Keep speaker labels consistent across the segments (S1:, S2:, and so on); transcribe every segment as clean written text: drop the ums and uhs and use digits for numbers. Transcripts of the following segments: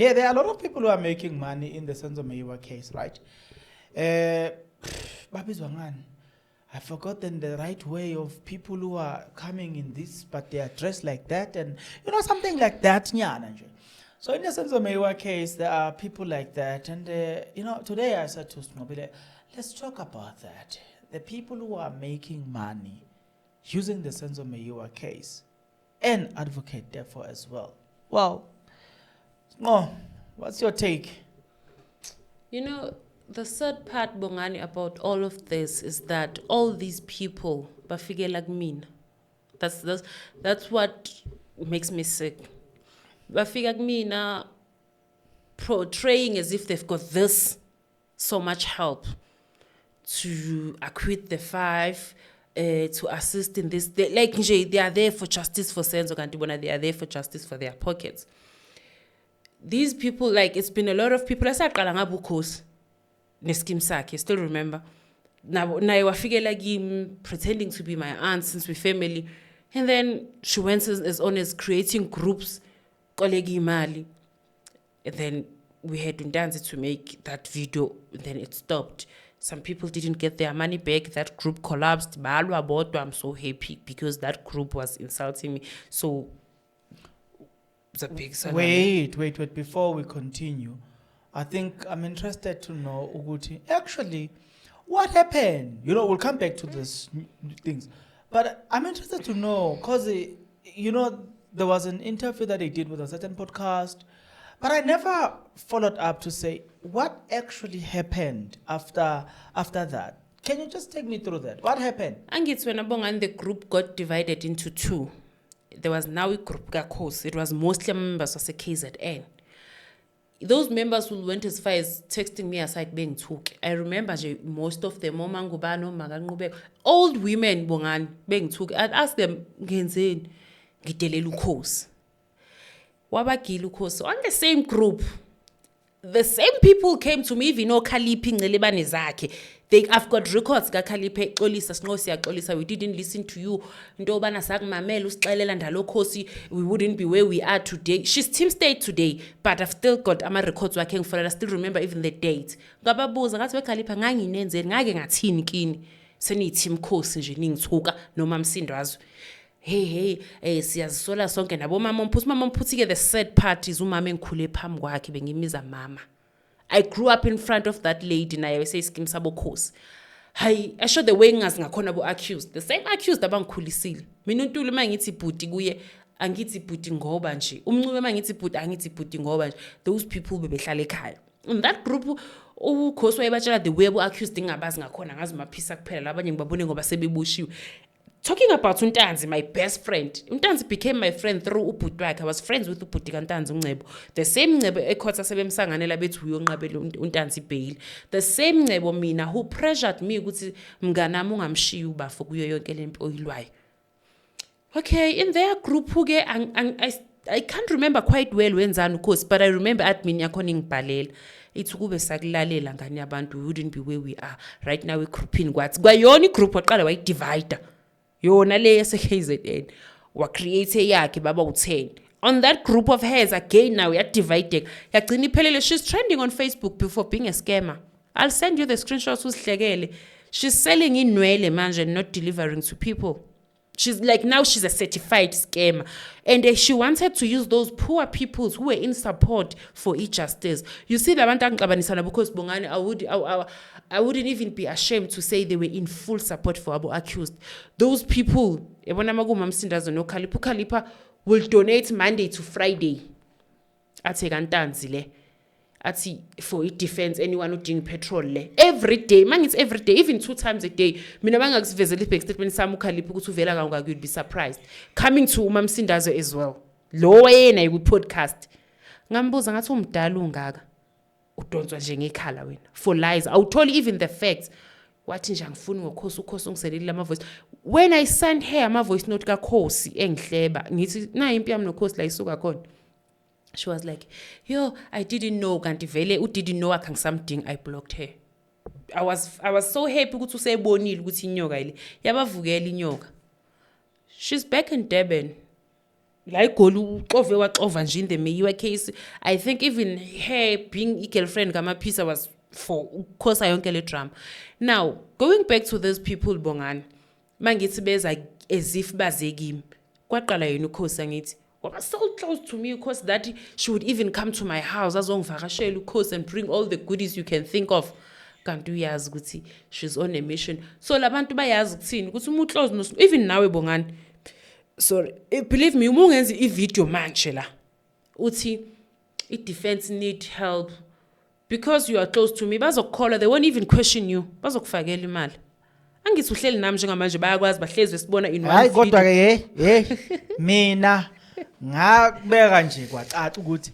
S1: Yeah, there are a lot of people who are making money in the Senzo Meyiwa case, right? Babizwa ngani? I've forgotten the right way of people who are coming in this, but they are dressed like that, and something like that. Nyana nje. So in the Senzo Meyiwa case, there are people like that, and today I said to Snobile, let's talk about that. The people who are making money using the Senzo Meyiwa case, and advocate Teffo as well. Well, no, what's your take?
S2: The sad part, Bongani, about all of this is that all these people, bafike like me, that's what makes me sick. Bafike like me now, portraying as if they've got this so much help to acquit the 5, to assist in this. They are there for justice for Senzo Kantibona. They are there for justice for their pockets. These people, it's been a lot of people. I said, Kalangabukos, Neskim Saki, still remember. Now I figure like him pretending to be my aunt since we're family. And then she went as on as creating groups, Kolegi Mali. And then we had Dundanzi to make that video, and then it stopped. Some people didn't get their money back. That group collapsed. I'm so happy because that group was insulting me. So, it's a big salary.
S1: Wait. Before we continue, I think I'm interested to know, Uguti, actually, what happened? We'll come back to this things. But I'm interested to know, because, there was an interview that they did with a certain podcast, but I never followed up to say what actually happened after that. Can you just take me through that? What happened?
S2: And it's when the group got divided into 2. There was now a group course. It was mostly members of the KZN. Those members who went as far as texting me aside being took. I remember most of them, old women bongan being took. I'd ask them, course. Wabagilu course. On the same group, the same people came to me, I've got records we didn't listen to you. We wouldn't be where we are today. She's team state today, but I've still got records working for it. I still remember even the date. Hey, siyazisola sonke nabo mama mphuthi the sad part is umama engikhule phambi kwakhe bengimiza mama. I grew up in front of that lady naye say skim sabo khosi. Hayi, I showed the way ngazi ngakhona bo accused. The same accused abangikhulisile. Mina uNtuli mangithi bhuti kuye angithi bhuti ngoba nje. Umncube mangithi bhuti angithi bhuti ngoba nje. Those people bebehlala ekhaya. In that group ukhosi wayebatshela the way abo accused ingabazi ngakhona ngazi maphisa kuphela labanye ngibabone ngoba sebebushiwe. Talking about Untanzi, my best friend. Untanzi became my friend through Uputwak. I was friends with Uputi Kantanzi Unebo. The same Nebo Ekota Sebem Sanganela Betu Yongabel Untanzi bail. The same Nebo Mina who pressured me with Mganamung am Shiuba for Guyo Gelim Oilwai. Okay, in their group Huge I can't remember quite well when Zanukos, but I remember at Minyakoning Balel. It's Ube Saglale Langania Bantu, we wouldn't be where we are. Right now we're grouping what's Guayoni group what color white divider. Yona le KZN wa create yakhe baba u10 on that group of hers again. Now we are divided. She's trending on Facebook before being a scammer. I'll send you the screenshots usihlekele. She's selling inwele manje and not delivering to people. She's now she's a certified scammer, and she wanted to use those poor peoples who were in support for e-justice. You see, because Bongani, I wouldn't even be ashamed to say they were in full support for Abu accused. Those people, will donate Monday to Friday. For it defense anyone who doing petrol every day. Man, it's every day, even 2 times a day. You'd be surprised. Coming to Mamsindazo as well. Lower I would podcast. For lies. I'll tell you even the facts. When I sent her my voice note she was like, yo, I didn't know Gantivele, who didn't know I can something. I blocked her. I was so happy to say Bonil with Inyoga. Yabavugeli Nyoga. She's back in Durban. like over in the Meyiwa case, I think even her being a girlfriend Gamapisa was for course I don't drama. Now, going back to those people bongan, mangitibes like as if bazegim. Kwaqala yena ukhosi angithi was so close to me because that she would even come to my house azongivakashela ukhosi and bring all the goodies you can think of. Kanti uyazi ukuthi she's on a mission. So labantu bayazi ukuthini ukuthi umuntu close even nawe bongani. Sorry, believe me, umungenzi i-video manje la. Uthi i-defense need help because you are close to me. Bazokukhola, they won't even question you. Bazokufakela imali. Angithi uhleli nami njengamanje bayakwazi bahlezi besibona in one.
S1: Hayi kodwa ke mina ngakubeka nje kwacaca ukuthi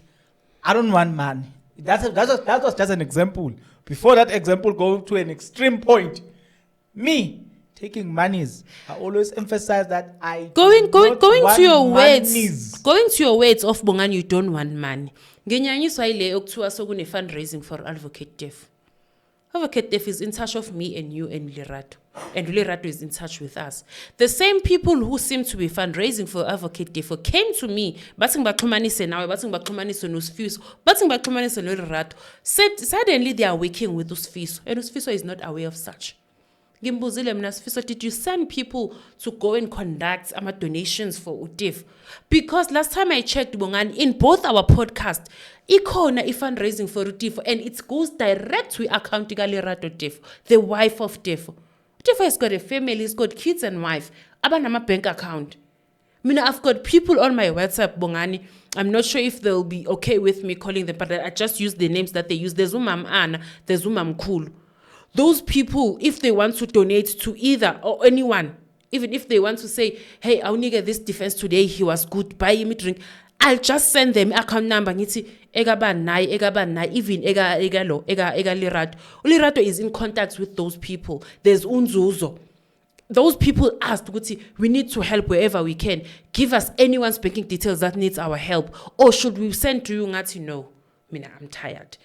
S1: I don't want money. That was just an example. Before that example go to an extreme point. Me taking monies, I always emphasize that I
S2: going to your words.
S1: monies.
S2: Going to your words of Bongani, you don't want money. Ngenyanyiswa ile okuthiwa sokune fundraising for Advocate Teffo. Advocate Teffo is in touch of me and you and Lerato. And Lerato is in touch with us. The same people who seem to be fundraising for Advocate Teffo came to me, bathing baxhumanise nawe, bathing baxhumanise noSifiso, bathing baxhumanise noLerato. Said suddenly they are working with uSifiso, and uSifiso is not aware of such. Gimbuzile mina Sifiso, did you send people to go and conduct donations for Teffo? Because last time I checked Bongani, in both our podcasts, ikhona fundraising for Teffo, and it goes direct to account Lerato Teffo, the wife of Teffo. Teffo has got a family, he's got kids and wife. Abanama bank account. Mina, I've got people on my WhatsApp, Bongani. I'm not sure if they'll be okay with me calling them, but I just use the names that they use. There's Umam Anna, there's Umam Cool. Those people, if they want to donate to either or anyone, even if they want to say, hey, I only get this defense today, he was good, buy him a drink, I'll just send them account number. Ngithi ega banai, even ega Lerato. Lerato is in contact with those people. There's Unzuzo. Those people asked, we need to help wherever we can. Give us anyone's banking details that needs our help. Or should we send to you? Ngati, no. Mina, I'm tired.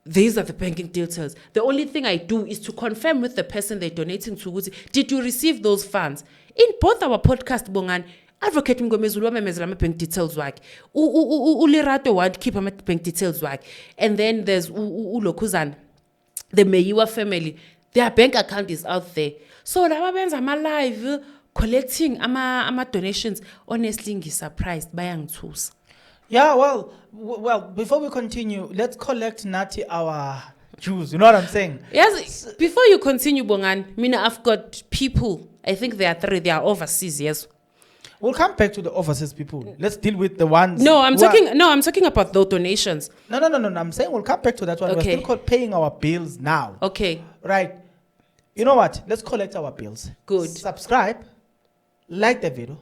S2: These are the banking details. The only thing I do is to confirm with the person they're donating to. Did you receive those funds? In both our podcast, Bongan, Advocate Mngomezulu wamemezela ama-bank details wakhe. Lerato would keep ama-bank details wakhe. And then there's Lokuzana, the Meyiwa family. Their bank account is out there. So laba benza ama-live collecting ama-donations. Honestly, I'm surprised. Bayangithusa.
S1: Yeah, well, before we continue, let's collect Nati our Jews. You know what I'm saying?
S2: Yes. Before you continue, Bongan, Mina, I've got people. I think there are 3. They are overseas. Yes.
S1: We'll come back to the overseas people. Let's deal with the ones.
S2: No, I'm talking about those donations.
S1: No. I'm saying we'll come back to that one.
S2: Okay.
S1: We're still paying our bills now.
S2: Okay.
S1: Right. You know what? Let's collect our bills.
S2: Good.
S1: Subscribe, like the video,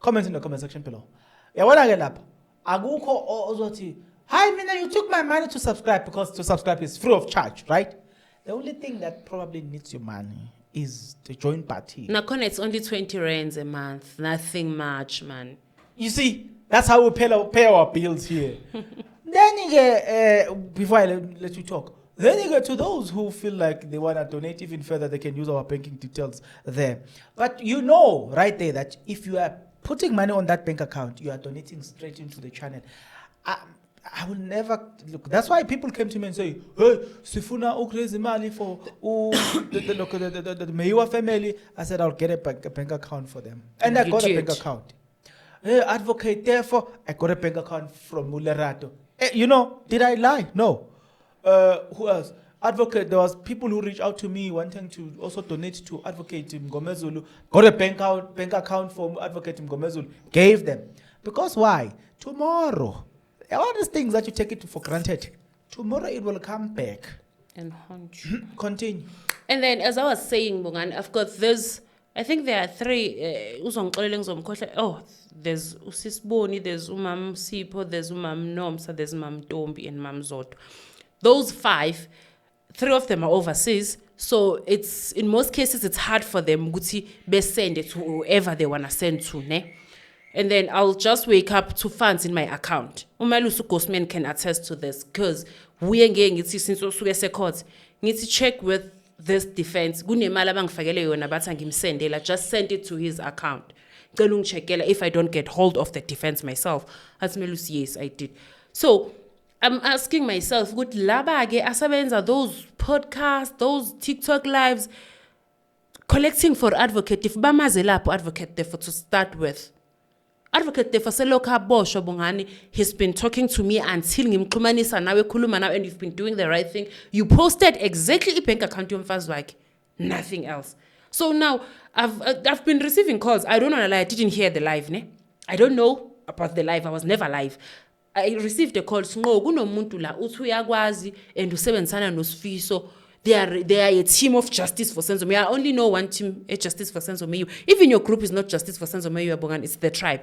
S1: comment in the comment section below. Yeah, what I get up? Aguko ozothi, hi mina, you took my money to subscribe, because to subscribe is free of charge, right? The only thing that probably needs your money is the join party.
S2: Nakona, it's only 20 rands a month. Nothing much, man.
S1: You see, that's how we pay our bills here. Then you get, before I let you talk, then you get to those who feel like they want to donate even further, they can use our banking details there. But you know right there that if you are putting money on that bank account, you are donating straight into the channel. I will never look. That's why people came to me and say, hey, Sifuna ukrezi mali for the Meyiwa family. I said, I'll get a bank account for them. And I got a bank account. Hey, Advocate Teffo, I got a bank account from Lerato. Hey, you know, did I lie? No. Who else? Advocate, there was people who reached out to me wanting to also donate to Advocate Mngomezulu. Got a bank account for Advocate Mngomezulu. Gave them. Because why? Tomorrow, all these things that you take it for granted, tomorrow it will come back.
S2: And haunt you.
S1: Continue.
S2: And then, as I was saying, Bungan, I've got this. I think there are 3. There's Usisboni, there's Umam Sipo, there's Umam Nomsa, there's Umam Dombi, and Umam Zoto. Those 5, 3 of them are overseas. So it's, in most cases, it's hard for them to send it to whoever they want to send to. Ne? And then I'll just wake up to funds in my account. Umalusu Gosman can attest to this, because we engage since we need to check with this defense. Just send it to his account. if I don't get hold of the defense myself. Yes, I did. So I'm asking myself, good laba ke asabenza those podcasts, those TikTok lives, collecting for advocate, if bamazelapo advocate Teffo to start with. Advocate Teffo seloka bosho bongani, he's been talking to me until ngimxhumanisa nawe khuluma nawe, and you've been doing the right thing. You posted exactly ibank account yomfazi wakhe, nothing else. So now I've been receiving calls. I don't know, I didn't hear the live, ne? I don't know about the live. I was never live. I received a call. No, kunomuntu la uthi uyakwazi and usebenzisana noSifiso. They are a team of Justice for Senzo Meyiwa. I only know one team, Justice for Senzo Meyiwa. Even your group is not Justice for Senzo Meyiwa, Bongan, it's the tribe.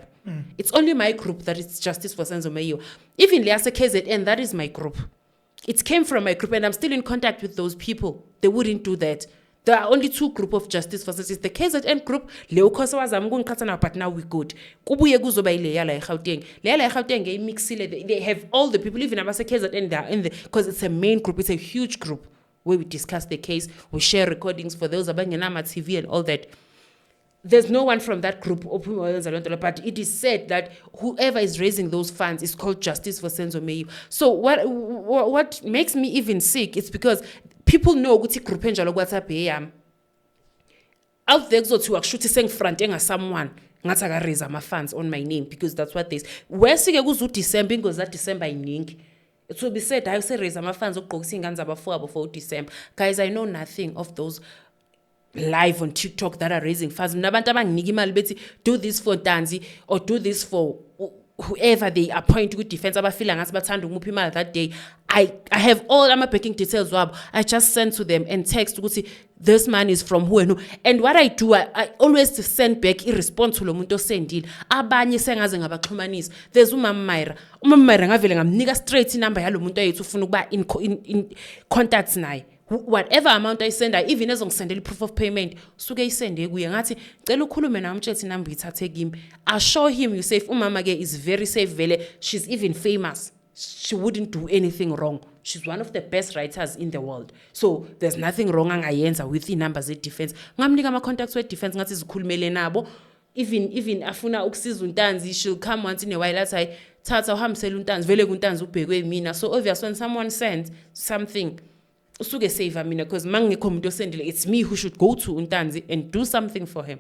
S2: It's only my group that is Justice for Senzo Meyiwa. Even Leasa KZN, that is my group. It came from my group, and I'm still in contact with those people. They wouldn't do that. There are only two groups of Justice for Senzo. It's the KZN group, Leo Kosawa Zamgun, but now we're good. Kubuye kuzoba ile yala eGauteng. Yala eGauteng mixile. They have all the people, even Abasa KZN, they are in the, because it's a main group, it's a huge group where we discuss the case, we share recordings for those Abanganama TV and all that. There's no one from that group, but it is said that whoever is raising those funds is called Justice for Senzo Meyiwa. So what makes me even sick is because people know ukuthi group enjalo WhatsApp yami. Out there kuzothi wakushuthi sengifrontenga someone ngathi aka raise ama funds on my name because that's what they say. Wesike kuzu December ingozi that December iningi. It will be said, I say raise my funds for December. Guys, I know nothing of those live on TikTok that are raising funds. Do this for Danzi or do this for whoever they appoint with defense. That day, I have all my packing details. I just send to them and text to see this man is from who and who. And what I do, I always send back in response to Lomunto sending. Abanye sengaze ngabaxhumanisa. There's Umama Myra ngavele ngamnika straight number yalo muntu ayethu ufuna in contacts naye. Whatever amount I send, I even ezongisendela proof of payment, suke isende kuye ngathi cela ukhulume nawe umtshela number ithathe kimi. I show him you say umama ke is very safe vele, she's even famous. She wouldn't do anything wrong. She's one of the best writers in the world. So there's nothing wrong angayenza with the numbers at defense. Ngamnika ama contacts with defense ngathi zikhulumele nabo. Even afuna ukusiza uNtanzi, she'll come once in a while athi thatha uhambisela uNtanzi vele kuNtanzi ubhekwe mina. So obvious when someone sends something usuke save mina because mangikho umuntu osendile, it's me who should go to uNtanzi and do something for him.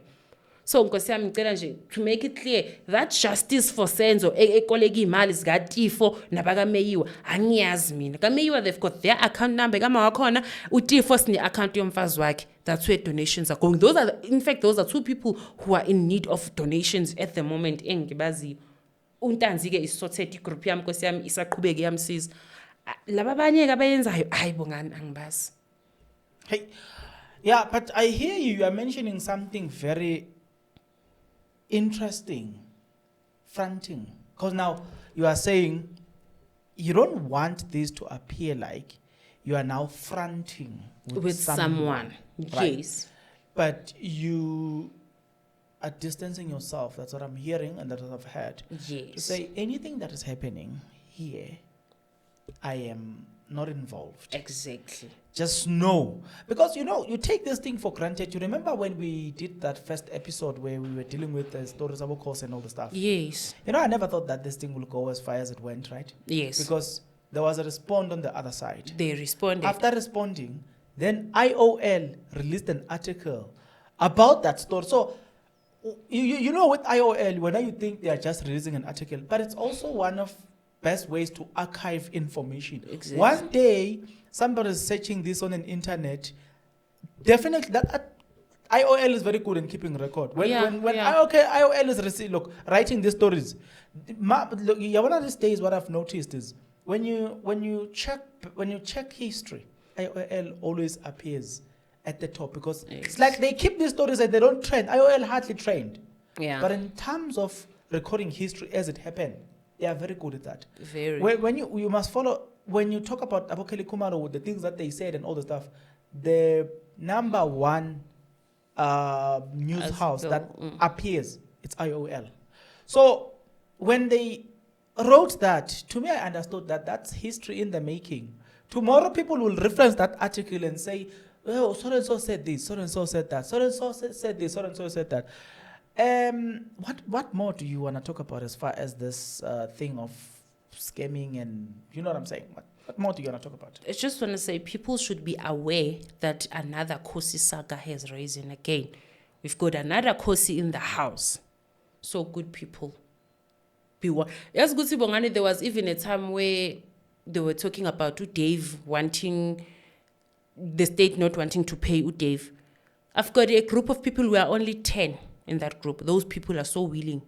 S2: So Nkosi yami ngicela nje to make it clear that Justice for Senzo ekoleka imali zika Teffo nabaka Meyiwa angiyazi mina. Ka Meyiwa they've got their account number, kama wakhona uTeffo sine account yomfazi wakhe. That's where donations are going. Those are two people who are in need of donations at the moment engibazi. uNtanzi ke isorted igroup yami Nkosi yami isaqhubeka yamsiza. Laba abanye ke abayenzayo hayi bongani angibazi.
S1: Hey, yeah, but I hear you are mentioning something very interesting, fronting. Because now you are saying you don't want this to appear like you are now fronting with someone.
S2: Right? Yes.
S1: But you are distancing yourself. That's what I'm hearing and that's what I've heard.
S2: Yes.
S1: To say anything that is happening here, I am not involved.
S2: Exactly.
S1: Just know. Because, you take this thing for granted. You remember when we did that first episode where we were dealing with the stories about course and all the stuff?
S2: Yes.
S1: I never thought that this thing will go as far as it went, right?
S2: Yes.
S1: Because there was a response on the other side.
S2: They responded.
S1: After responding, then IOL released an article about that story. So, you know with IOL, when you think they are just releasing an article, but it's also one of best ways to archive information.
S2: Exactly.
S1: One day, somebody is searching this on an internet. Definitely, that IOL is very good in keeping record. When IOL is writing these stories. One of these days, what I've noticed is when you check history, IOL always appears at the top because it's like they keep these stories and they don't trend. IOL hardly trained.
S2: Yeah.
S1: But in terms of recording history as it happened, they are very good at that.
S2: Very.
S1: When you must follow, when you talk about Abokele Kumaro with the things that they said and all the stuff, the number one news house that appears, it's IOL. So when they wrote that, to me I understood that that's history in the making. Tomorrow people will reference that article and say, oh, so-and-so said this, so-and-so said that, so-and-so said this, so-and-so said that. What more do you want to talk about as far as this thing of scamming and you know what I'm saying? What more do you want to talk about?
S2: I just want to say people should be aware that another Kosi saga has risen again. We've got another Kosi in the house. So good people. Be one. Yes, good Bongani, there was even a time where they were talking about Dave wanting, the state not wanting to pay Dave. I've got a group of people, we are only 10 in that group. Those people are so willing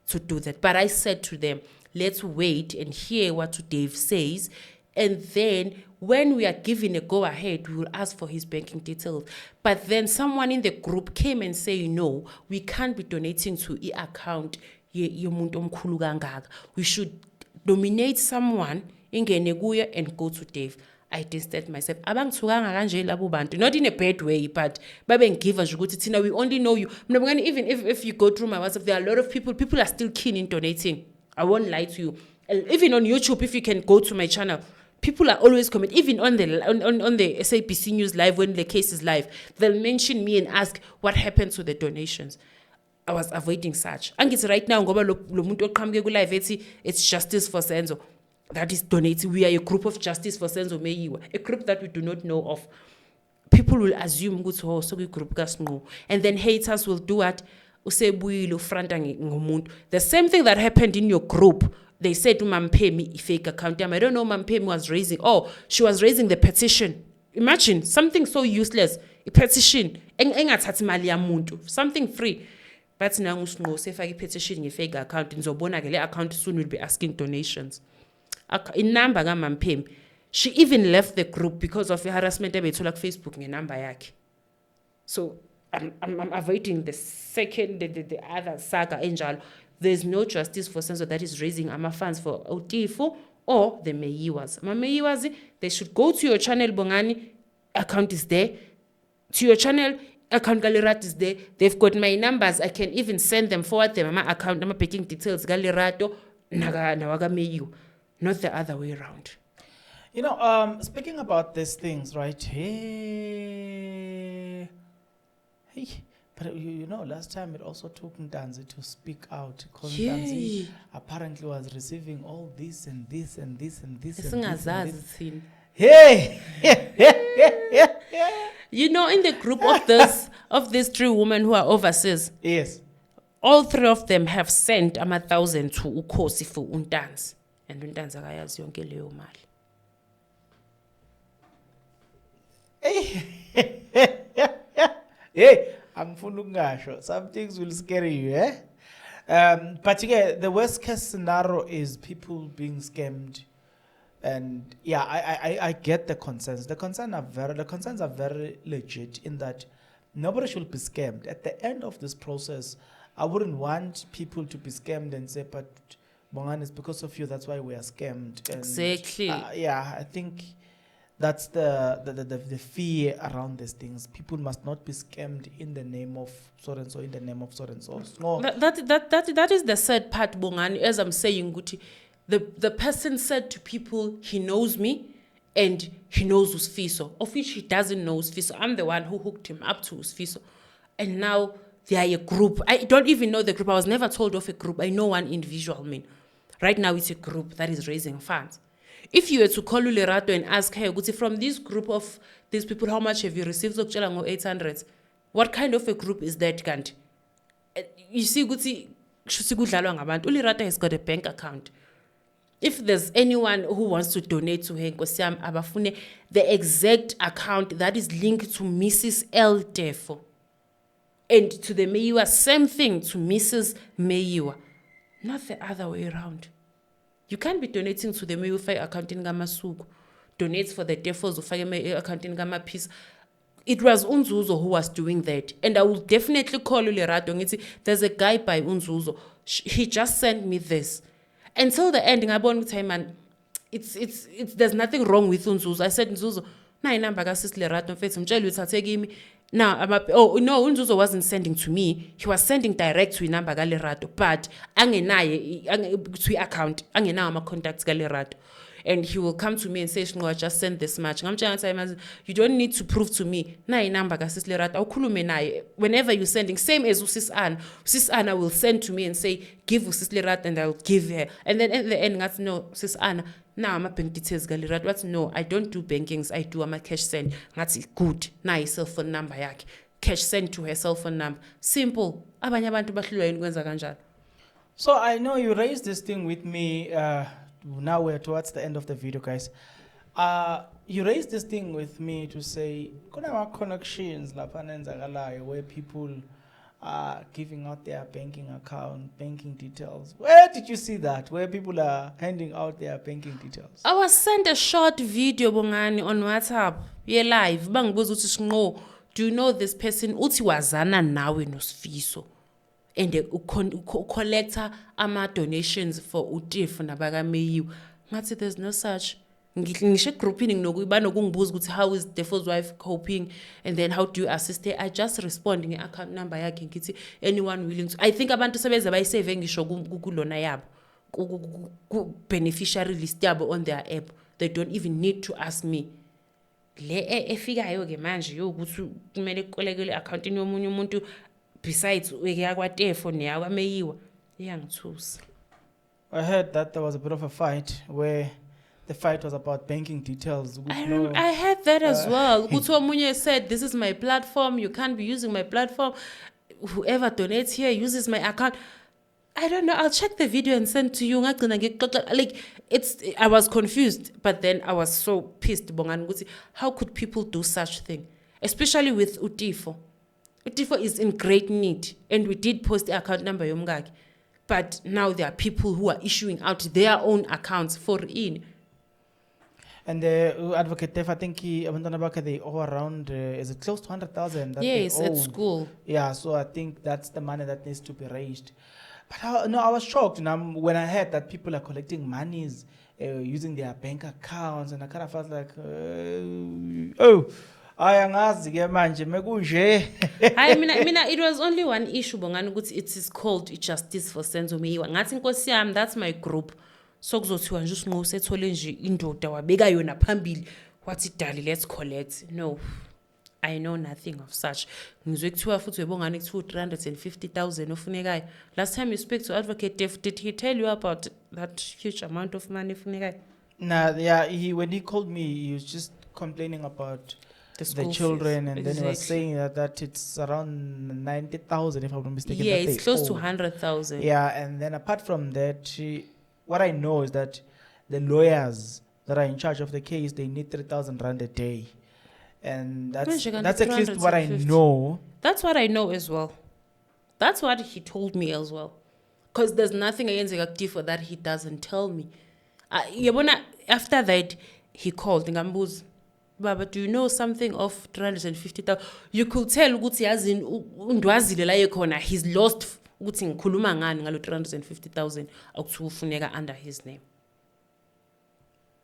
S2: to do that. But I said to them, let's wait and hear what Dave says. And then when we are given a go-ahead, we will ask for his banking details. But then someone in the group came and said, no, we can't be donating to e-account. We should nominate someone and go to Dave. I distanced myself. Not in a bad way, but we only know you. Even if you go through my WhatsApp, there are a lot of people are still keen in donating. I won't lie to you. Even on YouTube, if you can go to my channel, people are always commenting. Even on the SABC News Live, when the case is live, they'll mention me and ask what happened to the donations. I was avoiding such. And it's right now, it's Justice for Senzo. That is donating. We are a group of Justice for Senzo Meyiwa, a group that we do not know of. People will assume group. And then haters will do what? The same thing that happened in your group. They said to Mampemi fake account. I don't know Mampemi was raising. Oh, she was raising the petition. Imagine something so useless. A petition. Something free. But now if I petition a fake account in Zobona account soon will be asking donations. In number Mampemi. She even left the group because of the harassment like Facebook in number yake. So I'm avoiding the second, the other saga angel. There's no justice for Senzo that is raising funds for Teffo or the Meyiwas. Meyiwas, they should go to your channel, Bongani, account is there. To your channel, account Galirat is there. They've got my numbers. I can even send them forward them. My account, I'm picking details. Galirato, Nawaga Meyiwa. Not the other way around.
S1: You know, speaking about these things, right? Hey. But you know, last time it also took Ntanzi to speak out because Ntanzi apparently was receiving all this and this and this and this. Hey!
S2: You know, in the group of these 3 women who are overseas,
S1: yes,
S2: all 3 of them have sent 1,000 to Ukosi for Untanzi. And Untanzi akayazi yonke leyo mali.
S1: Hey, some things will scare you, eh? But yeah, the worst case scenario is people being scammed, and yeah, I get the concerns. The concerns are very legit in that nobody should be scammed. At the end of this process, I wouldn't want people to be scammed and say, "But Bongan, it's because of you. That's why we are scammed." And,
S2: exactly.
S1: Yeah, I think that's the fear around these things. People must not be scammed in the name of so and so, in the name of so and so. No.
S2: That is the sad part, Bongani. As I'm saying, Guti, the person said to people, he knows me and he knows Usfiso, of which he doesn't know Usfiso. I'm the one who hooked him up to Usfiso. And now they are a group. I don't even know the group. I was never told of a group. I know one individual man. Right now it's a group that is raising funds. If you were to call Lerato and ask her, from this group of these people, how much have you received? 800. What kind of a group is that, Kanti? You see, Lerato has got a bank account. If there's anyone who wants to donate to her, the exact account that is linked to Mrs. L. Teffo. And to the Meyiwa, same thing to Mrs. Meyiwa. Not the other way around. You can't be donating to the Meyiwa account in Gamasuku. Donates for the Teffos who account in Gama Peace. It was Unzuzo who was doing that. And I will definitely call Lerato. There's a guy by Unzuzo. He just sent me this. Until the ending, I bought time and there's nothing wrong with Unzuzo. I said, Unzuzo, na number sis Lerato face me. Now, Unzuzo wasn't sending to me. He was sending direct to number Lerato. But angenaye to account, angenaye ama contacts Lerato. and he will come to me and say, "No, I just sent this much." You don't need to prove to me. Na number kasis Lerata awukhulume naye. Whenever you're sending, same as Sis Anna. Sis Anna will send to me and say, "Give Sis Lerata," and I'll give her. And then at the end, that's no Sis Anna. Now I'm a bank details Galirat. What's no? I don't do bankings. I do a cash send. That's good. Na cell phone number yak. Cash send to her cell phone number. Simple. Abanye abantu bahlulwa yini kwenza kanjalo.
S1: So I know you raised this thing with me. Now we're towards the end of the video, guys. You raised this thing with me to say, kuna connections where people are giving out their banking account, banking details. Where did you see that? Where people are handing out their banking details?
S2: I was sent a short video bongani on WhatsApp. Ye live. Bangibuza uthi Shinqo, do you know this person? Uthi wazana nawe noSifiso. And they collector ama donations for Teffo nabaka Meyiwa. Ngathi there's no such. Ngisho grouping nokuyibana ukungibuza ukuthi how is Teffo's wife coping, and then how do you assist her? I just respond nge account number yakhe ngithi anyone willing to. I think abantu sebeze bayisave ngisho kulona yabo ku beneficiary list yabo on their app. They don't even need to ask me. Le efikayo ke manje yokuthi kumele kukolekele account yomunye umuntu besides yakwa Teffo neyakwa Meyiwa iyangithusa.
S1: I heard that there was a bit of a fight where the fight was about banking details.
S2: I heard that as well. Kuthiwa omunye said, "This is my platform. You can't be using my platform. Whoever donates here uses my account." I don't know. I'll check the video and send to you. Like I was confused, but then I was so pissed. How could people do such thing, especially with Teffo? Teffo is in great need, and we did post the account number yomngaki. But now there are people who are issuing out their own accounts for in.
S1: And the Advocate Teffo, I think they all around, is it close to 100,000?
S2: Yes, at school.
S1: Yeah, so I think that's the money that needs to be raised. But I was shocked when I heard that people are collecting monies using their bank accounts, and I kind of felt like, I
S2: mean, it was only one issue, Bongani, it is called Justice for Senzo Meyiwa. Ngathi Nkosi yami, that's my group. So kuzothiwa nje uSinqo sethole nje indoda wabeka yona phambili wathi dali let's collect. No, I know nothing of such. Ngizwe kuthiwa futhi webongani kuthiwa 350,000 ofunekayo. Last time you spoke to Advocate Teffo, did he tell you about that huge amount of money ofunekayo?
S1: Nah, yeah, when he called me, he was just complaining about the children, and then he was saying that it's around 90,000, if I'm not mistaken.
S2: Yeah, it's close to 100,000.
S1: Yeah, and then apart from that, what I know is that the lawyers that are in charge of the case, they need 3,000 rand a day, and that's at least what I know.
S2: That's what I know as well. That's what he told me as well. Because there's nothing against Teffo that he doesn't tell me. After that, he called Ngambuzi. Baba, do you know something of 350,000? You could tell ukuthi yazi undwazile la yekhona he's lost ukuthi ngikhuluma ngani ngalo 350,000 akuthi ufuneka under his name.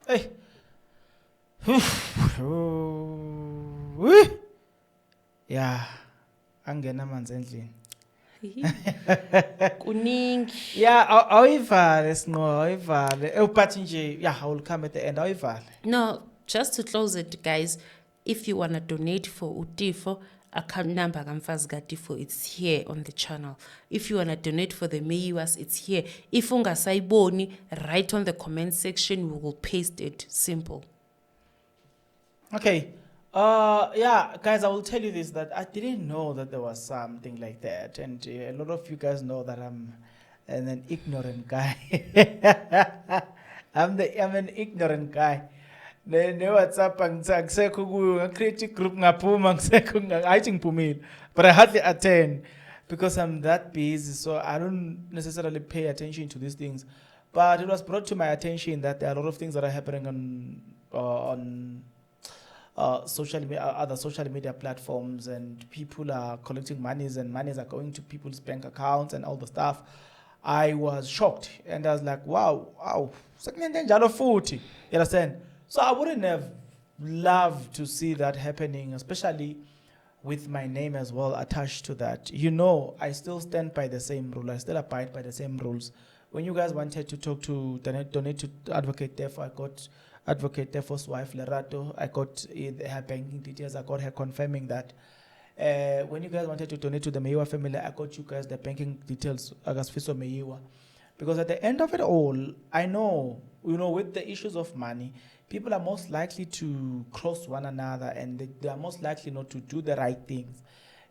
S1: Hey. Yeah. Angena amanzi endlini.
S2: Kuningi.
S1: Yeah, awuyivale Sinqo, awuyivale. But nje, yeah, I will come at the end. Awuyivale.
S2: No, just to close it, guys, if you want to donate for Teffo, account number Teffo, it's here on the channel. If you want to donate for the Meyiwas, it's here. If ungasayiboni, write on the comment section, we will paste it. Simple.
S1: Okay. Yeah, guys, I will tell you this, that I didn't know that there was something like that, and a lot of you guys know that I'm an ignorant guy. I'm an ignorant guy. Ne WhatsApp ngisekho kuyo create group ngaphuma ngisekho ngayithi ngiphumile, but I hardly attend because I'm that busy, so I don't necessarily pay attention to these things. But it was brought to my attention that there are a lot of things that are happening on social media, other social media platforms, and people are collecting monies, and monies are going to people's bank accounts and all the stuff. I was shocked, and I was like, wow, you understand? So I wouldn't have loved to see that happening, especially with my name as well attached to that. You know, I still stand by the same rule. I still abide by the same rules when you guys wanted to donate to Advocate Teffo, I got Advocate Teffo's wife, Lerato. I got her banking details. I got her confirming that. When you guys wanted to donate to the Meyiwa family, I got you guys the banking details, Senzo Meyiwa. Because at the end of it all, I know, with the issues of money, people are most likely to cross one another, and they are most likely not to do the right things.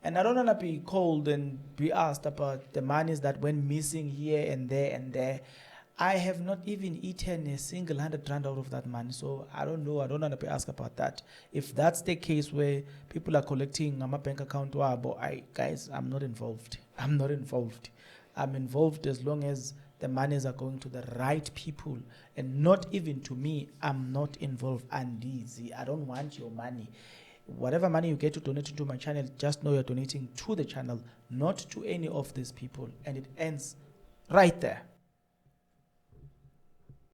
S1: And I don't want to be called and be asked about the monies that went missing here and there and there. I have not even eaten a single 100 rand out of that money. So I don't know. I don't want to be asked about that. If that's the case where people are collecting on my bank account, guys, I'm not involved. I'm not involved. I'm involved as long as the monies are going to the right people, and not even to me. I'm not involved. And easy. I don't want your money. Whatever money you get to donate to my channel, just know you're donating to the channel, not to any of these people. And it ends right there.